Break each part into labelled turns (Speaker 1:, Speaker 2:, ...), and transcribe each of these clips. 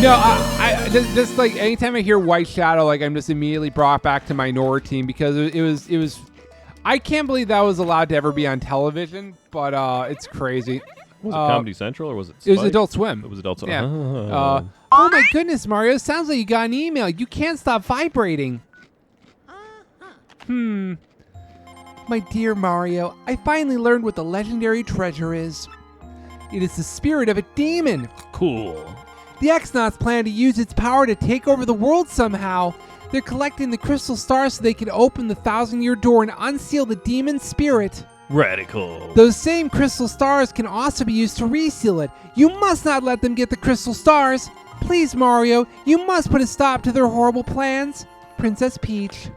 Speaker 1: No, I just like anytime I hear White Shadow, like I'm just immediately brought back to Minority Team because it was. I can't believe that was allowed to ever be on television, but it's crazy.
Speaker 2: Was it Comedy Central or was it Spike?
Speaker 1: It was Adult Swim.
Speaker 2: It was Adult Swim.
Speaker 1: Yeah. Oh my goodness, Mario! Sounds like you got an email. You can't stop vibrating. My dear Mario, I finally learned what the legendary treasure is. It is the spirit of a demon.
Speaker 2: Cool.
Speaker 1: The X-Nauts plan to use its power to take over the world somehow. They're collecting the crystal stars so they can open the 1,000-year door and unseal the demon spirit.
Speaker 2: Radical.
Speaker 1: Those same crystal stars can also be used to reseal it. You must not let them get the crystal stars. Please, Mario, you must put a stop to their horrible plans. Princess Peach.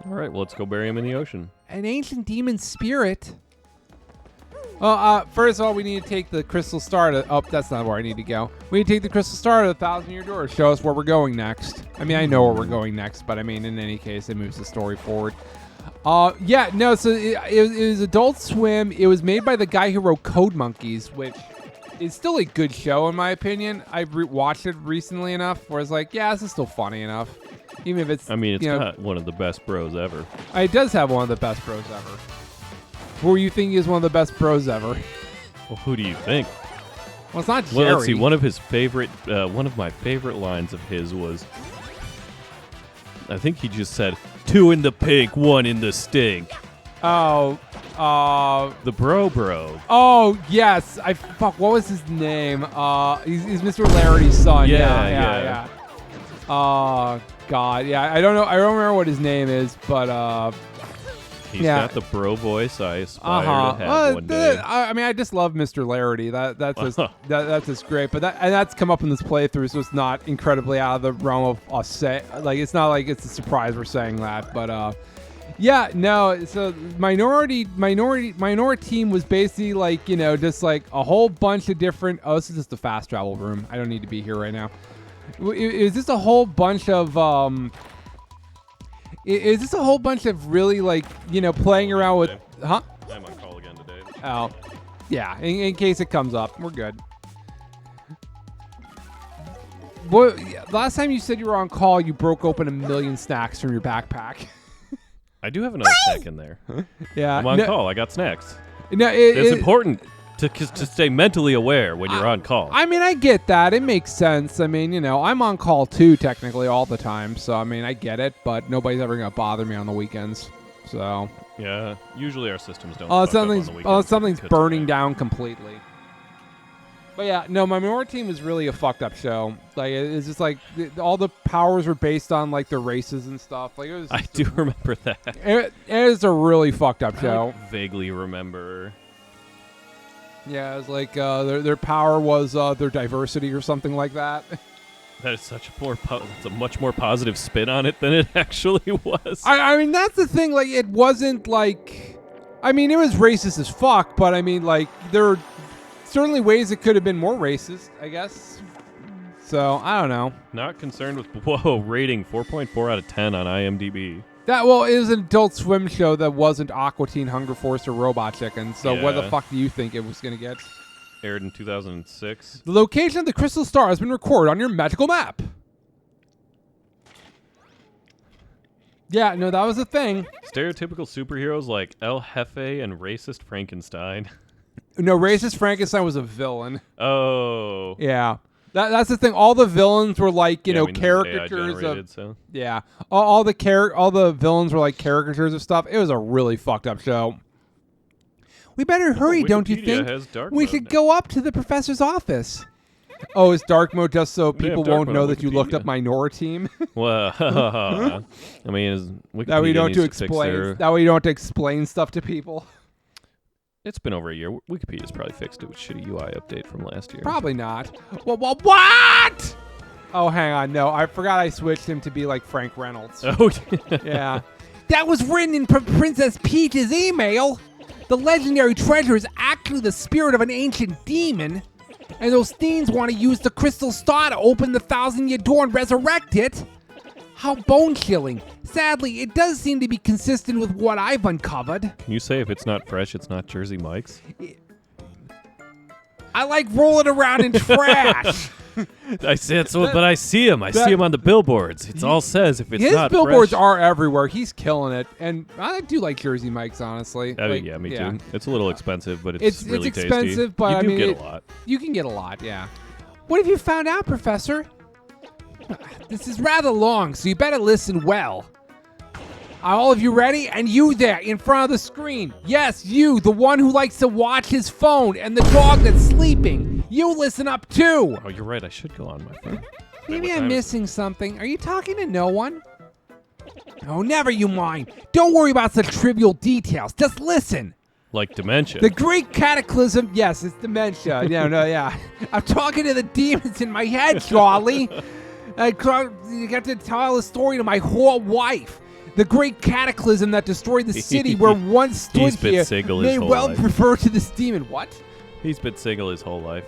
Speaker 2: All right, well, let's go bury him in the ocean.
Speaker 1: An ancient demon spirit. First of all, we need to take the crystal star to... Oh, that's not where I need to go. We need to take the crystal star to the 1,000-year door. Show us where we're going next. I mean, I know where we're going next, but I mean, in any case, it moves the story forward. So it was Adult Swim. It was made by the guy who wrote Code Monkeys, which is still a good show, in my opinion. I've watched it recently enough where it's like, yeah, this is still funny enough. Even if it's...
Speaker 2: I mean, it's got one of the best bros ever.
Speaker 1: It does have one of the best bros ever. Who you think is one of the best bros ever?
Speaker 2: Well, who do you think?
Speaker 1: Well, it's not Jerry.
Speaker 2: Well, let's see. One of my favorite lines of his was, I think he just said, 2 in the pink, 1 in the stink.
Speaker 1: Oh,
Speaker 2: the bro.
Speaker 1: Oh, yes. What was his name? He's Mr. Larity's son. Yeah. Oh, God. Yeah, I don't know. I don't remember what his name is, but
Speaker 2: he's got the bro voice I aspire to have one day.
Speaker 1: I mean, I just love Mr. Larity. That's just great. But that's come up in this playthrough, so it's not incredibly out of the realm of us say. Like, it's not like it's a surprise we're saying that. But So minority team was basically like, just like a whole bunch of different. Oh, this is just the fast travel room. I don't need to be here right now. It was just a whole bunch of Is this a whole bunch of really, like, playing around with... Huh?
Speaker 2: I'm on call again today.
Speaker 1: Oh. Yeah, in case it comes up. We're good. Boy, last time you said you were on call, you broke open 1 million snacks from your backpack.
Speaker 2: I do have another snack in there.
Speaker 1: Yeah.
Speaker 2: I'm on call. I got snacks.
Speaker 1: No,
Speaker 2: it's important to stay mentally aware when you're on call.
Speaker 1: I mean, I get that. It makes sense. I mean, I'm on call too, technically, all the time. So, I mean, I get it, but nobody's ever going to bother me on the weekends. So.
Speaker 2: Yeah, usually our systems don't.
Speaker 1: Something's burning down completely. But yeah, no, my Minority Team is really a fucked up show. Like, it's just like all the powers were based on like the races and stuff. Like, it was.
Speaker 2: I do remember that.
Speaker 1: It is a really fucked up show.
Speaker 2: I vaguely remember.
Speaker 1: Yeah, it was like their power was their diversity or something like that.
Speaker 2: That is it's a much more positive spin on it than it actually was.
Speaker 1: I mean, that's the thing. Like, it wasn't like... I mean, it was racist as fuck, but I mean, like, there are certainly ways it could have been more racist, I guess. So, I don't know.
Speaker 2: Not concerned with... rating 4.4 out of 10 on IMDb.
Speaker 1: It was an Adult Swim show that wasn't Aqua Teen, Hunger Force, or Robot Chicken. So what the fuck do you think it was going to get?
Speaker 2: Aired in 2006. The
Speaker 1: location of the crystal star has been recorded on your magical map. Yeah, no, that was a thing.
Speaker 2: Stereotypical superheroes like El Jefe and racist Frankenstein.
Speaker 1: No, racist Frankenstein was a villain.
Speaker 2: Oh.
Speaker 1: Yeah. That's the thing. All the villains were like, caricatures of.
Speaker 2: So.
Speaker 1: Yeah, all the villains were like caricatures of stuff. It was a really fucked up show. We better hurry, don't you think? We should go up to the professor's office. Oh, it's dark mode just so people won't know that you looked up Minority Team.
Speaker 2: Well, I mean,
Speaker 1: that way you don't have to explain. That way you don't have to explain stuff to people.
Speaker 2: It's been over a year. Wikipedia's probably fixed it with shitty UI update from last year.
Speaker 1: Probably not. What? Oh, hang on. No, I forgot I switched him to be like Frank Reynolds.
Speaker 2: Oh,
Speaker 1: yeah. That was written in Princess Peach's email. The legendary treasure is actually the spirit of an ancient demon, and those fiends want to use the crystal star to open the 1,000-year door and resurrect it. How bone-chilling. Sadly, it does seem to be consistent with what I've uncovered.
Speaker 2: Can you say if it's not fresh, it's not Jersey Mike's?
Speaker 1: I like rolling around in trash.
Speaker 2: I said so, but I see him. I see him on the billboards. It all says if it's
Speaker 1: his
Speaker 2: not
Speaker 1: billboards
Speaker 2: fresh.
Speaker 1: are everywhere. He's killing it, and I do like Jersey Mike's, honestly.
Speaker 2: Yeah, me too. It's a little expensive, but
Speaker 1: It's
Speaker 2: really
Speaker 1: expensive,
Speaker 2: tasty.
Speaker 1: but
Speaker 2: you
Speaker 1: I
Speaker 2: do
Speaker 1: mean,
Speaker 2: get a lot.
Speaker 1: You can get a lot, yeah. What have you found out, Professor? This is rather long, so you better listen well. Are all of you ready? And you there in front of the screen. Yes, you, the one who likes to watch his phone, and the dog that's sleeping. You listen up too.
Speaker 2: Oh, you're right. I should go on my phone.
Speaker 1: Maybe I'm missing something. Are you talking to no one? Oh, never you mind. Don't worry about such trivial details. Just listen.
Speaker 2: Like dementia.
Speaker 1: The great cataclysm. Yes, it's dementia. Yeah. I'm talking to the demons in my head, Charlie. You got to tell a story to my whole wife. The great cataclysm that destroyed the city where once stood
Speaker 2: He's been
Speaker 1: here
Speaker 2: single his
Speaker 1: may
Speaker 2: whole
Speaker 1: well
Speaker 2: life.
Speaker 1: refer to this demon. What?
Speaker 2: He's been single his whole life.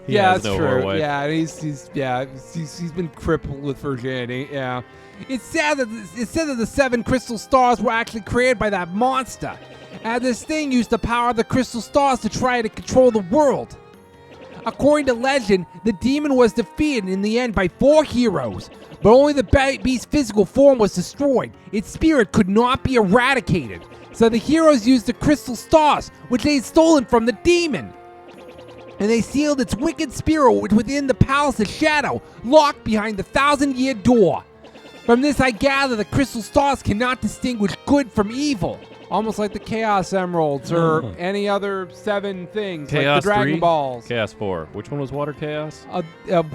Speaker 2: He
Speaker 1: Yeah,
Speaker 2: has
Speaker 1: that's
Speaker 2: no
Speaker 1: true.
Speaker 2: wife.
Speaker 1: Yeah, he's been crippled with virginity. Yeah, it's said that the 7 crystal stars were actually created by that monster, and this thing used the power of the crystal stars to try to control the world. According to legend, the demon was defeated in the end by 4 heroes, but only the beast's physical form was destroyed. Its spirit could not be eradicated, so the heroes used the crystal stars, which they had stolen from the demon. And they sealed its wicked spirit within the palace of shadow, locked behind the 1,000-year door. From this I gather the crystal stars cannot distinguish good from evil. Almost like the Chaos Emeralds or any other 7 things,
Speaker 2: Chaos
Speaker 1: like the Dragon
Speaker 2: 3?
Speaker 1: Balls.
Speaker 2: Chaos 4. Which one was Water Chaos?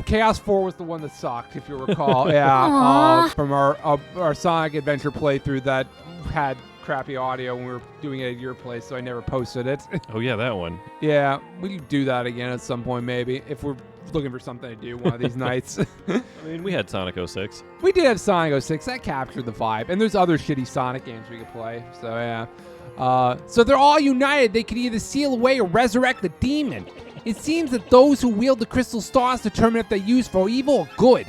Speaker 1: Chaos 4 was the one that sucked, if you recall. Yeah, from our Sonic Adventure playthrough that had crappy audio when we were doing it at your place, so I never posted it.
Speaker 2: Oh, yeah, that one.
Speaker 1: Yeah, we can do that again at some point, maybe, if we're looking for something to do one of these nights.
Speaker 2: I mean, we had Sonic 06.
Speaker 1: We did have Sonic 06. That captured the vibe. And there's other shitty Sonic games we could play. So, yeah. So they're all united. They could either seal away or resurrect the demon. It seems that those who wield the crystal stars determine if they're used for evil or good.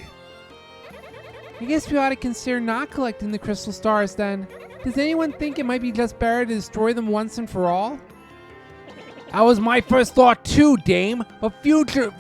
Speaker 1: I guess we ought to consider not collecting the crystal stars then. Does anyone think it might be just better to destroy them once and for all? That was my first thought too, Dame. But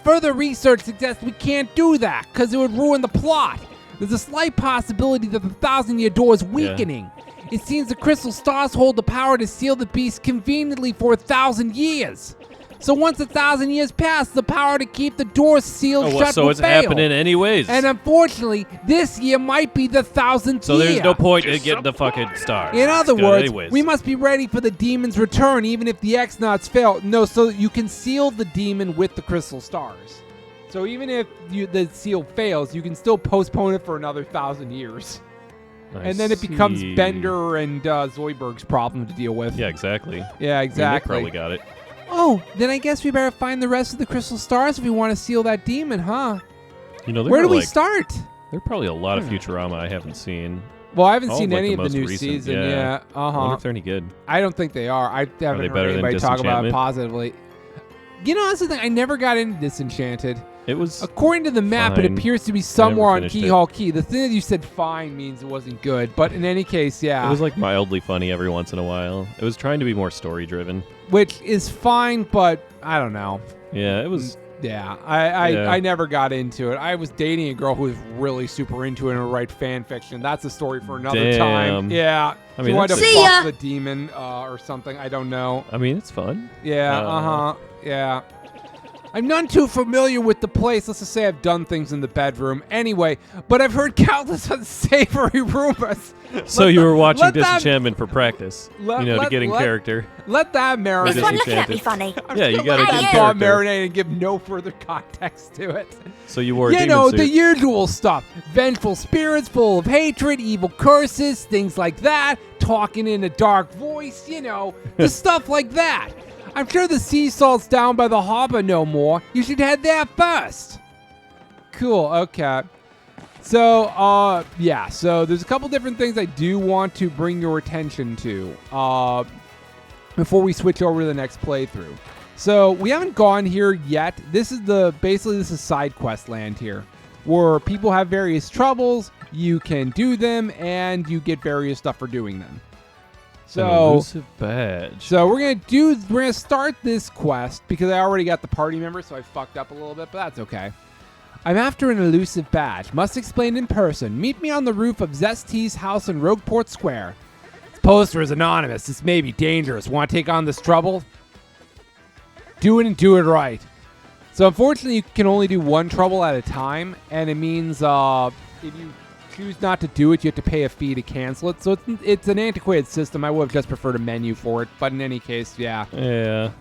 Speaker 1: further research suggests we can't do that, because it would ruin the plot. There's a slight possibility that the 1,000-year door is weakening. Yeah. It seems the crystal stars hold the power to seal the beast conveniently for 1,000 years. So once 1,000 years pass, the power to keep the door sealed shut
Speaker 2: so
Speaker 1: will
Speaker 2: it's
Speaker 1: fail.
Speaker 2: happening anyways.
Speaker 1: And unfortunately, this year might be the 1,000th year.
Speaker 2: So there's no point in getting the fucking stars.
Speaker 1: In other words,
Speaker 2: anyways.
Speaker 1: we must be ready for the demon's return, even if the X-Nauts fail. No, so you can seal the demon with the crystal stars. So even if the seal fails, you can still postpone it for another 1,000 years. And then it becomes Bender and Zoidberg's problem to deal with.
Speaker 2: Yeah, exactly.
Speaker 1: Yeah, exactly.
Speaker 2: I mean, they probably got it.
Speaker 1: Oh, then I guess we better find the rest of the crystal stars if we want to seal that demon, huh?
Speaker 2: You know,
Speaker 1: where do we start?
Speaker 2: There are probably a lot of Futurama I haven't seen.
Speaker 1: Well, I haven't
Speaker 2: All
Speaker 1: seen
Speaker 2: like
Speaker 1: any
Speaker 2: the
Speaker 1: of the new
Speaker 2: most recent,
Speaker 1: season.
Speaker 2: yeah. I wonder if they're any good.
Speaker 1: I don't think they are. I haven't heard
Speaker 2: better than
Speaker 1: anybody talk about it
Speaker 2: Disenchantment?
Speaker 1: positively. You know, that's the thing. I never got into Disenchanted.
Speaker 2: It was
Speaker 1: According to the map,
Speaker 2: fine.
Speaker 1: it appears to be somewhere on
Speaker 2: finished it.
Speaker 1: Keyhole Key. The thing that you said fine means it wasn't good. But in any case, yeah.
Speaker 2: It was like mildly funny every once in a while. It was trying to be more story driven.
Speaker 1: Which is fine, but I don't know.
Speaker 2: Yeah, it was.
Speaker 1: Yeah, I never got into it. I was dating a girl who was really super into it and would write fan fiction. That's a story for another time. Yeah.
Speaker 2: I mean,
Speaker 1: she wanted to
Speaker 2: that's
Speaker 1: fuck the demon or something. I don't know.
Speaker 2: I mean, it's fun.
Speaker 1: Yeah, yeah. I'm none too familiar with the place. Let's just say I've done things in the bedroom. Anyway, but I've heard countless unsavory rumors.
Speaker 2: So you were watching Disenchantment for practice, to get in character.
Speaker 1: Let that marinate.
Speaker 3: This one looking at me funny.
Speaker 2: Yeah, you got to get in
Speaker 1: Let
Speaker 2: character.
Speaker 1: marinate and give no further context to it.
Speaker 2: So you wore a demon
Speaker 1: know,
Speaker 2: suit.
Speaker 1: the usual stuff. Vengeful spirits full of hatred, evil curses, things like that. Talking in a dark voice, the stuff like that. I'm sure the sea salt's down by the harbor no more. You should head there first. Cool, okay. So, so there's a couple different things I do want to bring your attention to before we switch over to the next playthrough. So, we haven't gone here yet. This is basically side quest land here, where people have various troubles, you can do them, and you get various stuff for doing them.
Speaker 2: An elusive badge.
Speaker 1: So we're gonna start this quest because I already got the party member, so I fucked up a little bit, but that's okay. I'm after an elusive badge. Must explain in person. Meet me on the roof of Zest's house in Rogueport Square. This poster is anonymous. This may be dangerous. Want to take on this trouble? Do it and do it right. So unfortunately, you can only do one trouble at a time, and it means if you choose not to do it, you have to pay a fee to cancel it. So it's an antiquated system. I would have just preferred a menu for it, but in any case, yeah.
Speaker 2: Yeah.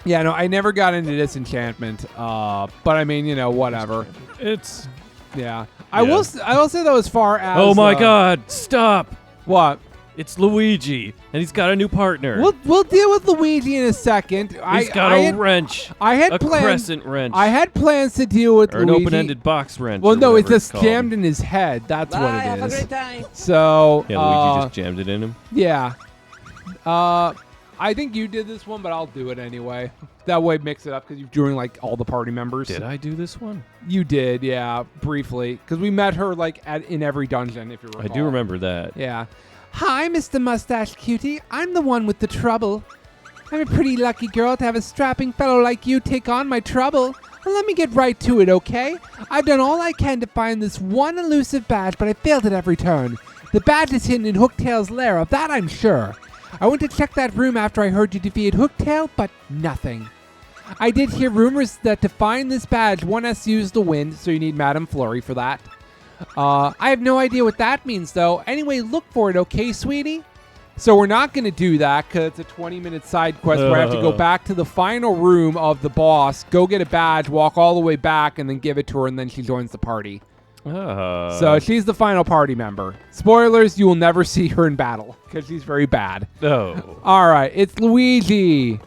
Speaker 1: Yeah, no, I never got into Disenchantment, but I mean, you know, whatever.
Speaker 2: It's...
Speaker 1: Yeah. I will say, though, as far as...
Speaker 2: Oh, my God. Stop.
Speaker 1: What?
Speaker 2: It's Luigi, and he's got a new partner.
Speaker 1: We'll deal with Luigi in a second.
Speaker 2: He's got a wrench.
Speaker 1: I had
Speaker 2: a
Speaker 1: plans,
Speaker 2: crescent wrench.
Speaker 1: I had plans to deal with
Speaker 2: or
Speaker 1: Luigi.
Speaker 2: an open-ended box wrench.
Speaker 1: Well, no, it's just
Speaker 2: called.
Speaker 1: jammed in his head. That's what it
Speaker 3: Have
Speaker 1: is.
Speaker 3: a great time.
Speaker 1: So,
Speaker 2: Yeah, Luigi just jammed it in him.
Speaker 1: Yeah. I think you did this one, but I'll do it anyway. That way, mix it up because you're doing like all the party members.
Speaker 2: Did I do this one?
Speaker 1: You did, yeah, briefly, because we met her like in every dungeon, if you recall.
Speaker 2: I do remember that.
Speaker 1: Yeah. Hi, Mr. Mustache Cutie. I'm the one with the trouble. I'm a pretty lucky girl to have a strapping fellow like you take on my trouble. Well, let me get right to it, okay? I've done all I can to find this one elusive badge, but I failed at every turn. The badge is hidden in Hooktail's lair, of that I'm sure. I went to check that room after I heard you defeated Hooktail, but nothing. I did hear rumors that to find this badge, one has to use the wind, so you need Madame Flurry for that. I have no idea what that means, though. Anyway, look for it, okay, sweetie? So we're not going to do that because it's a 20-minute side quest where I have to go back to the final room of the boss, go get a badge, walk all the way back, and then give it to her, and then she joins the party. So she's the final party member. Spoilers, you will never see her in battle because she's very bad.
Speaker 2: Oh.
Speaker 1: All right, it's Luigi.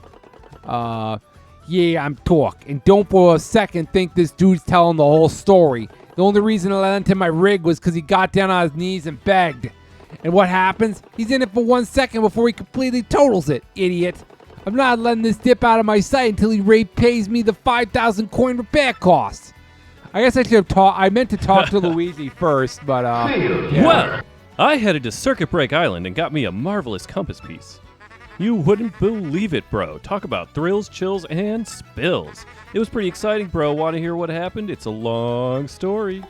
Speaker 1: Yeah, I'm Torque, and don't for a second think this dude's telling the whole story. The only reason I lent him my rig was because he got down on his knees and begged. And what happens? He's in it for 1 second before he completely totals it, idiot. I'm not letting this dip out of my sight until he pays me the 5,000 coin repair costs. I guess I should have I meant to talk to Luigi first, but yeah.
Speaker 2: Well, I headed to Circuit Break Island and got me a marvelous compass piece. You wouldn't believe it, bro. Talk about thrills, chills, and spills. It was pretty exciting, bro. Want to hear what happened? It's a long story.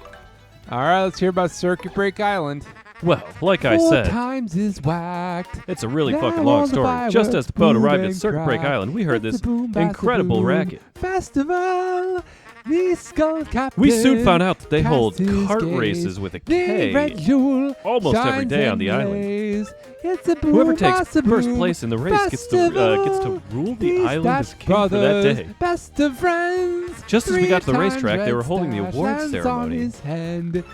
Speaker 1: All right, let's hear about Circuit Break Island.
Speaker 2: Well, like I
Speaker 1: 4
Speaker 2: said,
Speaker 1: times is whacked.
Speaker 2: it's a really
Speaker 1: Now
Speaker 2: fucking long
Speaker 1: all the
Speaker 2: story. Just as the boat
Speaker 1: fireworks
Speaker 2: arrived at
Speaker 1: boom
Speaker 2: Circuit
Speaker 1: and
Speaker 2: Break
Speaker 1: cry.
Speaker 2: Island, we heard
Speaker 1: It's
Speaker 2: this
Speaker 1: a boom, basta
Speaker 2: incredible
Speaker 1: boom
Speaker 2: racket.
Speaker 1: Festival. The Skull Captain.
Speaker 2: We soon found out that they hold
Speaker 1: cast his
Speaker 2: kart
Speaker 1: gaze.
Speaker 2: races with a
Speaker 1: The red
Speaker 2: K
Speaker 1: jewel
Speaker 2: almost every
Speaker 1: shines
Speaker 2: day on
Speaker 1: and
Speaker 2: the island.
Speaker 1: blaze. It's a boom,
Speaker 2: Whoever takes
Speaker 1: basta
Speaker 2: first
Speaker 1: boom
Speaker 2: place in the race gets to
Speaker 1: festival.
Speaker 2: rule the
Speaker 1: These
Speaker 2: island
Speaker 1: Dutch
Speaker 2: as king for that
Speaker 1: brothers,
Speaker 2: day.
Speaker 1: Best of friends.
Speaker 2: Just as we got to the
Speaker 1: 3 times
Speaker 2: racetrack, they were
Speaker 1: red
Speaker 2: holding the
Speaker 1: stash
Speaker 2: awards
Speaker 1: lands on
Speaker 2: ceremony.
Speaker 1: his hand.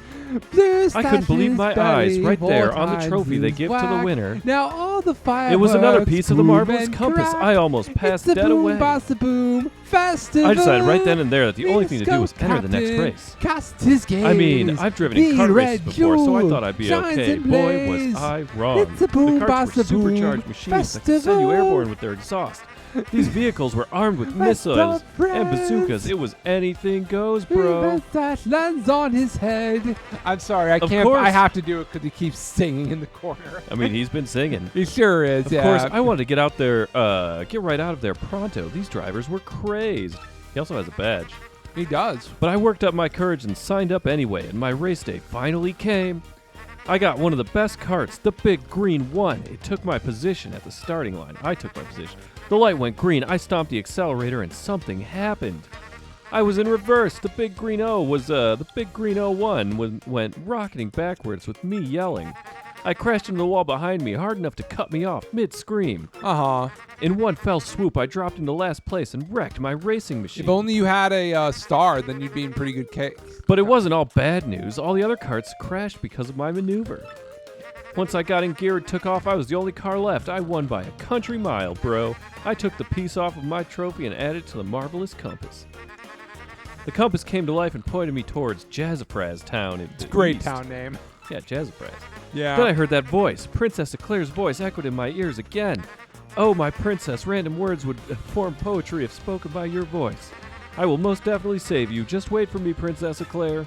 Speaker 1: Blue
Speaker 2: I couldn't believe my
Speaker 1: stash
Speaker 2: eyes
Speaker 1: his
Speaker 2: right
Speaker 1: belly,
Speaker 2: there
Speaker 1: 4
Speaker 2: on the
Speaker 1: times
Speaker 2: trophy they
Speaker 1: his
Speaker 2: give to the
Speaker 1: whack.
Speaker 2: winner.
Speaker 1: Now all the fireworks.
Speaker 2: It was another piece of the
Speaker 1: boom
Speaker 2: marvelous
Speaker 1: and
Speaker 2: compass.
Speaker 1: crack.
Speaker 2: I almost passed
Speaker 1: It's a
Speaker 2: dead
Speaker 1: boom,
Speaker 2: away.
Speaker 1: basta boom festival.
Speaker 2: I decided right then and there that the only thing to do was
Speaker 1: Skull
Speaker 2: enter the next
Speaker 1: Captain
Speaker 2: race.
Speaker 1: cast his gaze.
Speaker 2: I mean, I've driven in
Speaker 1: The
Speaker 2: kart races
Speaker 1: red
Speaker 2: before, so I
Speaker 1: jewel
Speaker 2: thought I'd be
Speaker 1: shines
Speaker 2: okay.
Speaker 1: and
Speaker 2: Boy, was
Speaker 1: blaze.
Speaker 2: I wrong.
Speaker 1: It's a boom,
Speaker 2: The karts
Speaker 1: basta
Speaker 2: were supercharged
Speaker 1: boom
Speaker 2: machines that could send you
Speaker 1: festival.
Speaker 2: airborne with their exhaust. These vehicles were armed with
Speaker 1: Best of
Speaker 2: missiles and
Speaker 1: friends.
Speaker 2: bazookas. It was anything goes,
Speaker 1: The
Speaker 2: bro.
Speaker 1: red sash lands on his head. I'm sorry, I
Speaker 2: Of
Speaker 1: can't.
Speaker 2: course.
Speaker 1: I have to do it because he keeps singing in the corner.
Speaker 2: I mean, he's been singing.
Speaker 1: He sure is.
Speaker 2: Of
Speaker 1: yeah.
Speaker 2: course, I wanted to get out there, get right out of there pronto. These drivers were crazed. He also has a badge.
Speaker 1: He does.
Speaker 2: But I worked up my courage and signed up anyway, and my race day finally came. I got one of the best karts, the big green one. It took my position at the starting line. I took my position. The light went green. I stomped the accelerator, and something happened. I was in reverse. The big green O was the big green 01 went rocketing backwards with me yelling. I crashed into the wall behind me hard enough to cut me off mid-scream. In one fell swoop, I dropped into last place and wrecked my racing machine.
Speaker 1: If only you had a star, then you'd be in pretty good case.
Speaker 2: But it wasn't all bad news. All the other karts crashed because of my maneuver. Once I got in gear and took off, I was the only car left. I won by a country mile, bro. I took the piece off of my trophy and added it to the marvelous compass. The compass came to life and pointed me towards Jazzafraz Town. It's
Speaker 1: a great town name.
Speaker 2: Yeah, Jazzafraz.
Speaker 1: Yeah.
Speaker 2: Then I heard that voice. Princess Eclair's voice echoed in my ears again. Oh, my princess, random words would form poetry if spoken by your voice. I will most definitely save you. Just wait for me, Princess Eclair.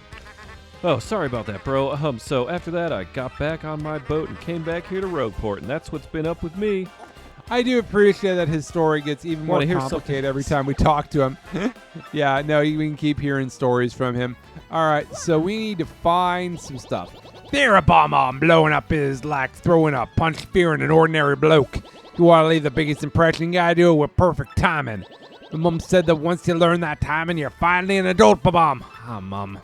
Speaker 2: Oh, sorry about that, bro. So after that, I got back on my boat and came back here to Rogueport, and that's what's been up with me.
Speaker 1: I do appreciate that his story gets even more
Speaker 2: Wanna hear
Speaker 1: complicated
Speaker 2: something?
Speaker 1: every time we talk to him. Yeah, no, we can keep hearing stories from him. All right, so we need to find some stuff. There, a bomb on blowing up is like throwing a punch spear in an ordinary bloke. You want to leave the biggest impression, you gotta do it with perfect timing. My mom said that once you learn that timing, you're finally an adult, bomb. Ah, Mom.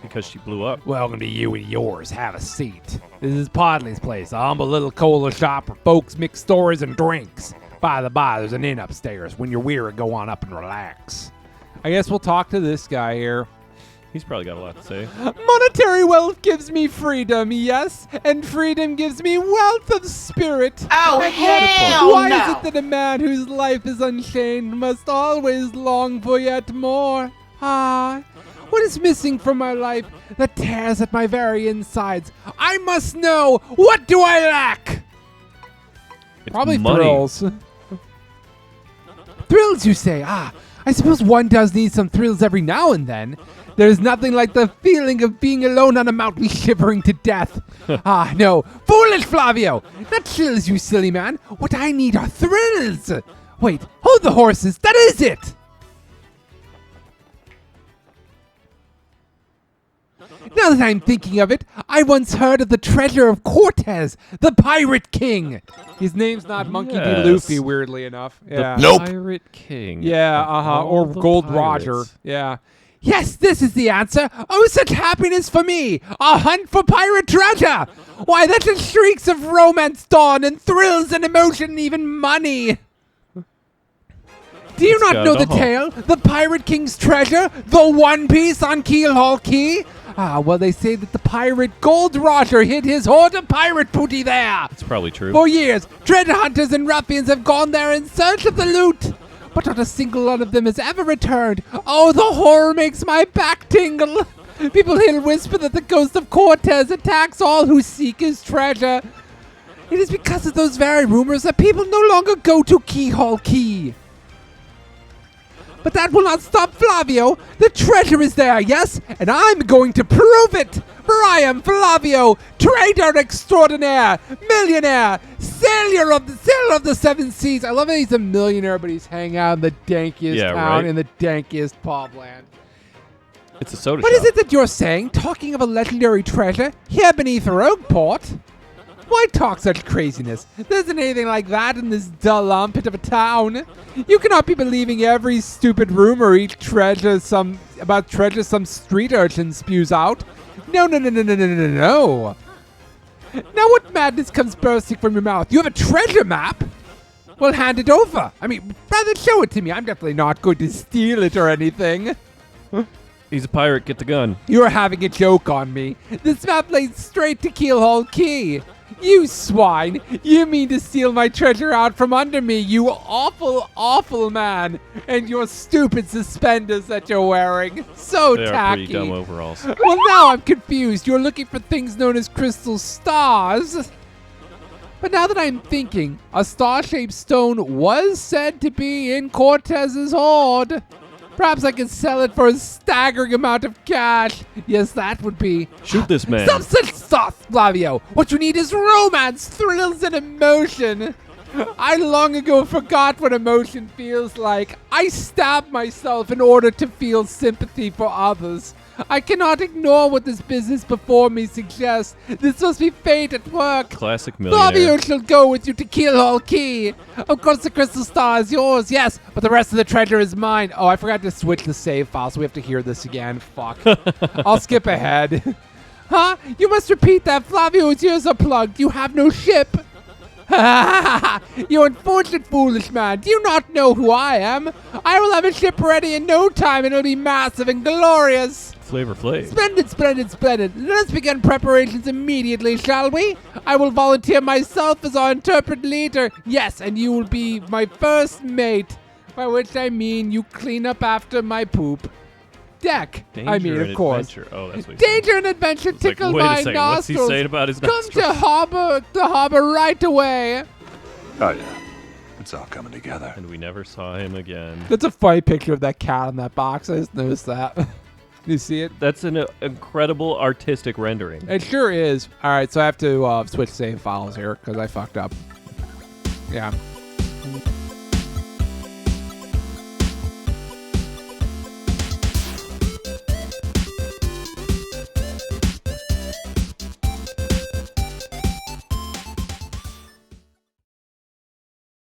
Speaker 2: Because she blew up.
Speaker 1: Welcome to you and yours. Have a seat. This is Podley's place, a humble little cola shop where folks mix stories and drinks. By the by, there's an inn upstairs. When you're weary, go on up and relax. I guess we'll talk to this guy here.
Speaker 2: He's probably got a lot to say.
Speaker 1: Monetary wealth gives me freedom, yes, and freedom gives me wealth of spirit.
Speaker 3: Oh, hell
Speaker 1: Why
Speaker 3: no!
Speaker 1: is it that a man whose life is unchained must always long for yet more? Ah, what is missing from my life that tears at my very insides? I must know. What do I lack?
Speaker 2: It's
Speaker 1: Probably
Speaker 2: money.
Speaker 1: thrills. Thrills, you say? Ah, I suppose one does need some thrills every now and then. There's nothing like the feeling of being alone on a mountain shivering to death. Ah, no. Foolish Flavio! Not chills, you silly man. What I need are thrills. Wait, hold the horses. That is it. Now that I'm thinking of it, I once heard of the treasure of Cortez, the Pirate King. His name's not Monkey D.
Speaker 2: Yes.
Speaker 1: Luffy, weirdly enough. Yeah.
Speaker 2: The Pirate King.
Speaker 1: Yeah,
Speaker 2: of all
Speaker 1: or
Speaker 2: the
Speaker 1: Gold
Speaker 2: pirates.
Speaker 1: Roger. Yeah. Yes, this is the answer. Oh, such happiness for me. A hunt for pirate treasure. Why, that's just shrieks of romance dawn and thrills and emotion and even money. Do you
Speaker 2: It's
Speaker 1: not
Speaker 2: got
Speaker 1: know
Speaker 2: it
Speaker 1: the
Speaker 2: all.
Speaker 1: tale? The Pirate King's treasure? The One Piece on Keelhaul Key? Ah, well, they say that the pirate Gold Roger hid his hoard of pirate booty there.
Speaker 2: It's probably true.
Speaker 1: For years, treasure hunters and ruffians have gone there in search of the loot. But not a single one of them has ever returned. Oh, the horror makes my back tingle. People here whisper that the ghost of Cortez attacks all who seek his treasure. It is because of those very rumors that people no longer go to Keyhole Key. But that will not stop Flavio. The treasure is there, yes? And I'm going to prove it. For I am Flavio, trader extraordinaire, millionaire, sailor of the seven seas. I love that he's a millionaire, but he's hanging out in the dankiest
Speaker 2: Yeah,
Speaker 1: town
Speaker 2: right?
Speaker 1: in the dankiest publand.
Speaker 2: It's a soda
Speaker 1: What
Speaker 2: shop.
Speaker 1: is it that you're saying, talking of a legendary treasure here beneath Rogueport? Why talk such craziness? There isn't anything like that in this dull lumpet of a town. You cannot be believing every stupid rumor about treasure some street urchin spews out. No. Now what madness comes bursting from your mouth? You have a treasure map? Well, hand it over. I mean, rather show it to me. I'm definitely not going to steal it or anything.
Speaker 2: He's a pirate. Get the gun.
Speaker 1: You're having a joke on me. This map leads straight to Keelhaul Key. You swine! You mean to steal my treasure out from under me, you awful, awful man! And your stupid suspenders that you're wearing. So
Speaker 2: They are
Speaker 1: tacky.
Speaker 2: pretty dumb overalls.
Speaker 1: Well, now I'm confused. You're looking for things known as crystal stars. But now that I'm thinking, a star-shaped stone was said to be in Cortez's hoard. Perhaps I could sell it for a staggering amount of cash. Yes, that would be.
Speaker 2: Shoot this man.
Speaker 1: Stop such sauce, Flavio. What you need is romance, thrills, and emotion. I long ago forgot what emotion feels like. I stabbed myself in order to feel sympathy for others. I cannot ignore what this business before me suggests. This must be fate at work.
Speaker 2: Classic millionaire.
Speaker 1: Flavio shall go with you to Keelhaul Key. Of course, the crystal star is yours, yes, but the rest of the treasure is mine. Oh, I forgot to switch the save file, so we have to hear this again. Fuck. I'll skip ahead. Huh? You must repeat that. Flavio's ears are plugged. You have no ship. You unfortunate foolish man. Do you not know who I am? I will have a ship ready in no time, and it'll be massive and glorious.
Speaker 2: Flavor Flav.
Speaker 1: Splendid. Let us begin preparations immediately, shall we? I will volunteer myself as our interpret leader. Yes, and you will be my first mate. By which I mean you clean up after my poop. Deck.
Speaker 2: Danger
Speaker 1: I mean,
Speaker 2: and
Speaker 1: of course.
Speaker 2: adventure. Oh, that's what he said.
Speaker 1: Danger and adventure
Speaker 2: It's like,
Speaker 1: tickle
Speaker 2: wait a
Speaker 1: my
Speaker 2: second, what's he
Speaker 1: nostrils.
Speaker 2: saying about his
Speaker 1: Come
Speaker 2: nostrils?
Speaker 1: to harbor right away.
Speaker 4: Oh, yeah. It's all coming together.
Speaker 2: And we never saw him again.
Speaker 1: That's a funny picture of that cat in that box. I just noticed that. You see it?
Speaker 2: That's an incredible artistic rendering.
Speaker 1: It sure is. All right, so I have to switch save files here because I fucked up. Yeah.